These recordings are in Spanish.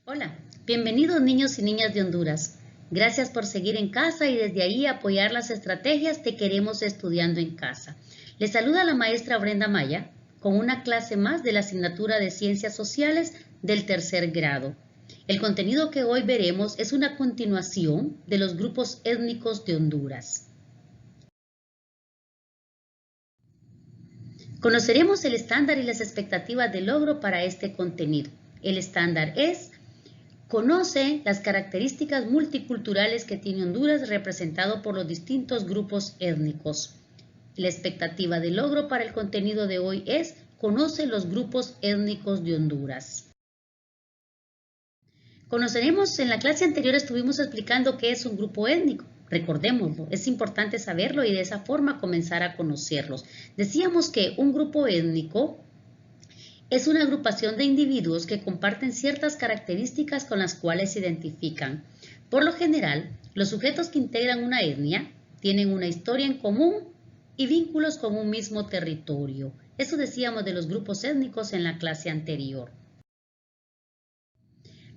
Hola, bienvenidos niños y niñas de Honduras. Gracias por seguir en casa y desde ahí apoyar las estrategias que queremos estudiando en casa. Les saluda la maestra Brenda Maya con una clase más de la asignatura de Ciencias Sociales del tercer grado. El contenido que hoy veremos es una continuación de los grupos étnicos de Honduras. Conoceremos el estándar y las expectativas de logro para este contenido. El estándar es: conoce las características multiculturales que tiene Honduras representado por los distintos grupos étnicos. La expectativa de logro para el contenido de hoy es: conoce los grupos étnicos de Honduras. Conoceremos, en la clase anterior estuvimos explicando qué es un grupo étnico. Recordémoslo, es importante saberlo y de esa forma comenzar a conocerlos. Decíamos que un grupo étnico es una agrupación de individuos que comparten ciertas características con las cuales se identifican. Por lo general, los sujetos que integran una etnia tienen una historia en común y vínculos con un mismo territorio. Eso decíamos de los grupos étnicos en la clase anterior.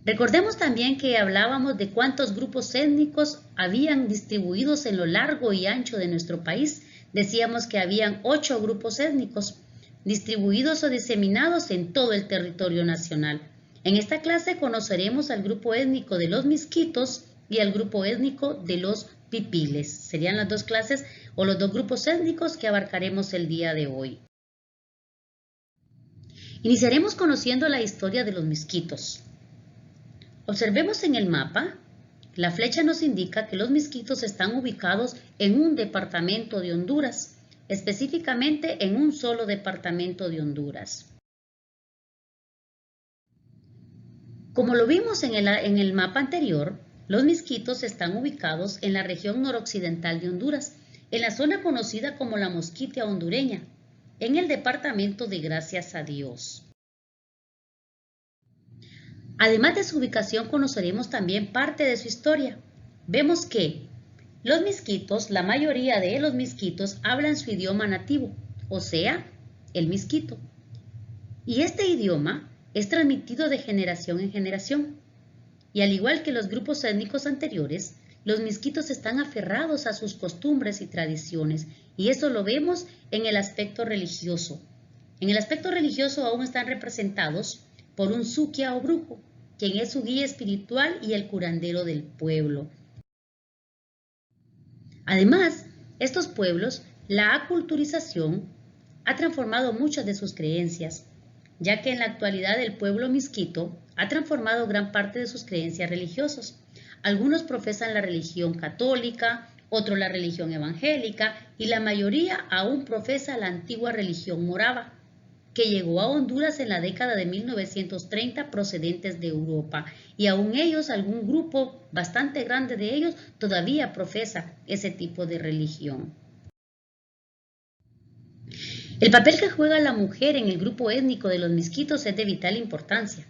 Recordemos también que hablábamos de cuántos grupos étnicos habían distribuidos en lo largo y ancho de nuestro país. Decíamos que habían 8 grupos étnicos distribuidos o diseminados en todo el territorio nacional. En esta clase conoceremos al grupo étnico de los Misquitos y al grupo étnico de los Pipiles. Serían las dos clases o los dos grupos étnicos que abarcaremos el día de hoy. Iniciaremos conociendo la historia de los Misquitos. Observemos en el mapa, la flecha nos indica que los Misquitos están ubicados en un departamento de Honduras, específicamente en un solo departamento de Honduras. Como lo vimos en el mapa anterior, los Misquitos están ubicados en la región noroccidental de Honduras, en la zona conocida como la Mosquitia hondureña, en el departamento de Gracias a Dios. Además de su ubicación, conoceremos también parte de su historia. Vemos que los misquitos, la mayoría de los misquitos hablan su idioma nativo, o sea, el misquito. Y este idioma es transmitido de generación en generación. Y al igual que los grupos étnicos anteriores, los misquitos están aferrados a sus costumbres y tradiciones, y eso lo vemos en el aspecto religioso. En el aspecto religioso aún están representados por un suquia o brujo, quien es su guía espiritual y el curandero del pueblo. Además, estos pueblos, la aculturización ha transformado muchas de sus creencias, ya que en la actualidad el pueblo misquito ha transformado gran parte de sus creencias religiosas. Algunos profesan la religión católica, otros la religión evangélica y la mayoría aún profesa la antigua religión morava, que llegó a Honduras en la década de 1930 procedentes de Europa, y aún ellos, algún grupo bastante grande de ellos, todavía profesa ese tipo de religión. El papel que juega la mujer en el grupo étnico de los misquitos es de vital importancia,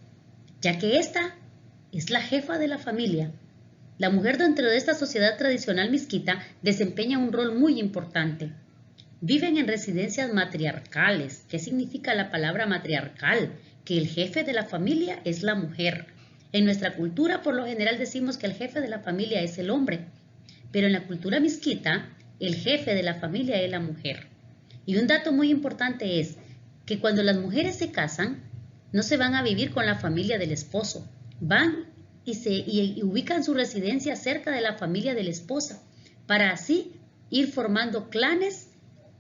ya que esta es la jefa de la familia. La mujer dentro de esta sociedad tradicional misquita desempeña un rol muy importante. Viven en residencias matriarcales. ¿Qué significa la palabra matriarcal? Que el jefe de la familia es la mujer. En nuestra cultura, por lo general, decimos que el jefe de la familia es el hombre, pero en la cultura misquita, el jefe de la familia es la mujer. Y un dato muy importante es que cuando las mujeres se casan, no se van a vivir con la familia del esposo, van y ubican su residencia cerca de la familia de la esposa, para así ir formando clanes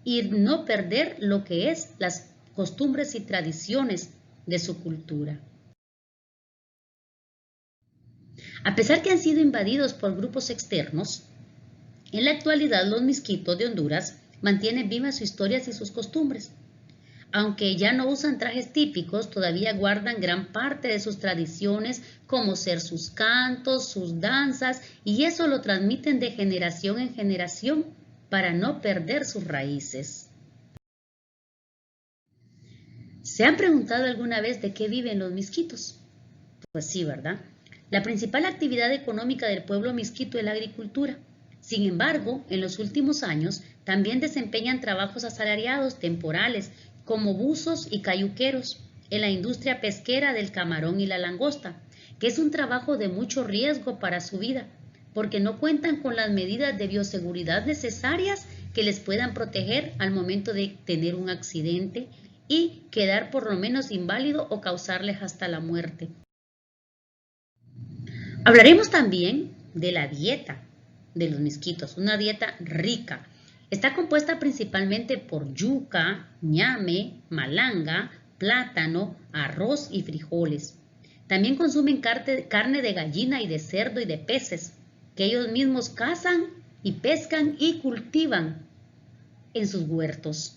y no perder lo que es las costumbres y tradiciones de su cultura. A pesar que han sido invadidos por grupos externos, en la actualidad los misquitos de Honduras mantienen vivas sus historias y sus costumbres. Aunque ya no usan trajes típicos, todavía guardan gran parte de sus tradiciones, como ser sus cantos, sus danzas, y eso lo transmiten de generación en generación para no perder sus raíces. ¿Se han preguntado alguna vez de qué viven los misquitos? Pues sí, ¿verdad? La principal actividad económica del pueblo misquito es la agricultura. Sin embargo, en los últimos años también desempeñan trabajos asalariados temporales como buzos y cayuqueros. en la industria pesquera del camarón y la langosta, que es un trabajo de mucho riesgo para su vida, porque no cuentan con las medidas de bioseguridad necesarias que les puedan proteger al momento de tener un accidente y quedar por lo menos inválido o causarles hasta la muerte. Hablaremos también de la dieta de los misquitos, una dieta rica. Está compuesta principalmente por yuca, ñame, malanga, plátano, arroz y frijoles. También consumen carne de gallina y de cerdo y de peces, que ellos mismos cazan y pescan y cultivan en sus huertos.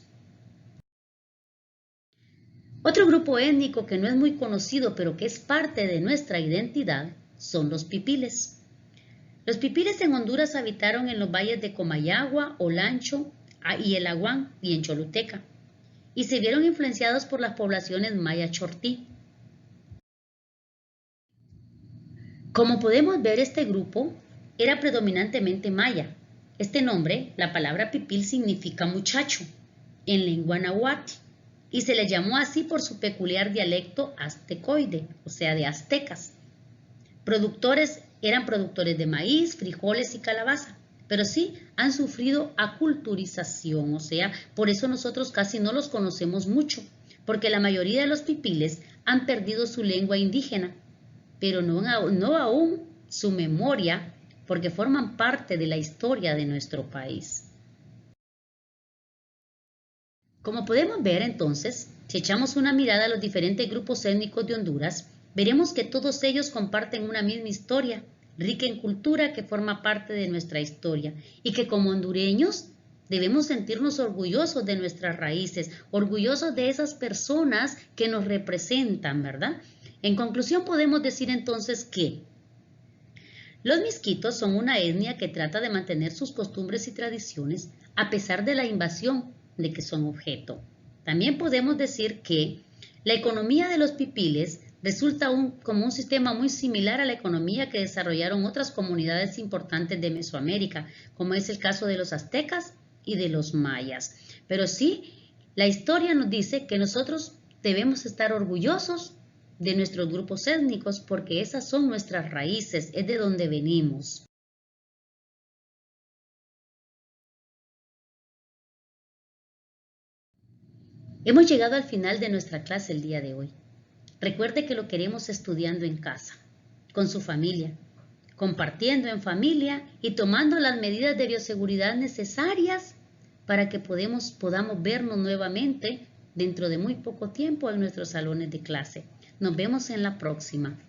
Otro grupo étnico que no es muy conocido, pero que es parte de nuestra identidad, son los pipiles. Los pipiles en Honduras habitaron en los valles de Comayagua, Olancho y El Aguán y en Choluteca, y se vieron influenciados por las poblaciones maya chortí. Como podemos ver, este grupo era predominantemente maya. Este nombre, la palabra pipil, significa muchacho en lengua náhuatl y se le llamó así por su peculiar dialecto aztecoide, o sea, de aztecas. Eran productores de maíz, frijoles y calabaza, pero sí han sufrido aculturización, o sea, por eso nosotros casi no los conocemos mucho, porque la mayoría de los pipiles han perdido su lengua indígena, pero no aún su memoria, porque forman parte de la historia de nuestro país. Como podemos ver entonces, si echamos una mirada a los diferentes grupos étnicos de Honduras, veremos que todos ellos comparten una misma historia, rica en cultura que forma parte de nuestra historia y que como hondureños debemos sentirnos orgullosos de nuestras raíces, orgullosos de esas personas que nos representan, ¿verdad? En conclusión podemos decir entonces que los misquitos son una etnia que trata de mantener sus costumbres y tradiciones a pesar de la invasión de que son objeto. También podemos decir que la economía de los pipiles resulta como un sistema muy similar a la economía que desarrollaron otras comunidades importantes de Mesoamérica, como es el caso de los aztecas y de los mayas. Pero sí, la historia nos dice que nosotros debemos estar orgullosos de nuestros grupos étnicos porque esas son nuestras raíces, es de donde venimos. Hemos llegado al final de nuestra clase el día de hoy. Recuerde que lo queremos estudiando en casa, con su familia, compartiendo en familia y tomando las medidas de bioseguridad necesarias para que podamos vernos nuevamente dentro de muy poco tiempo en nuestros salones de clase. Nos vemos en la próxima.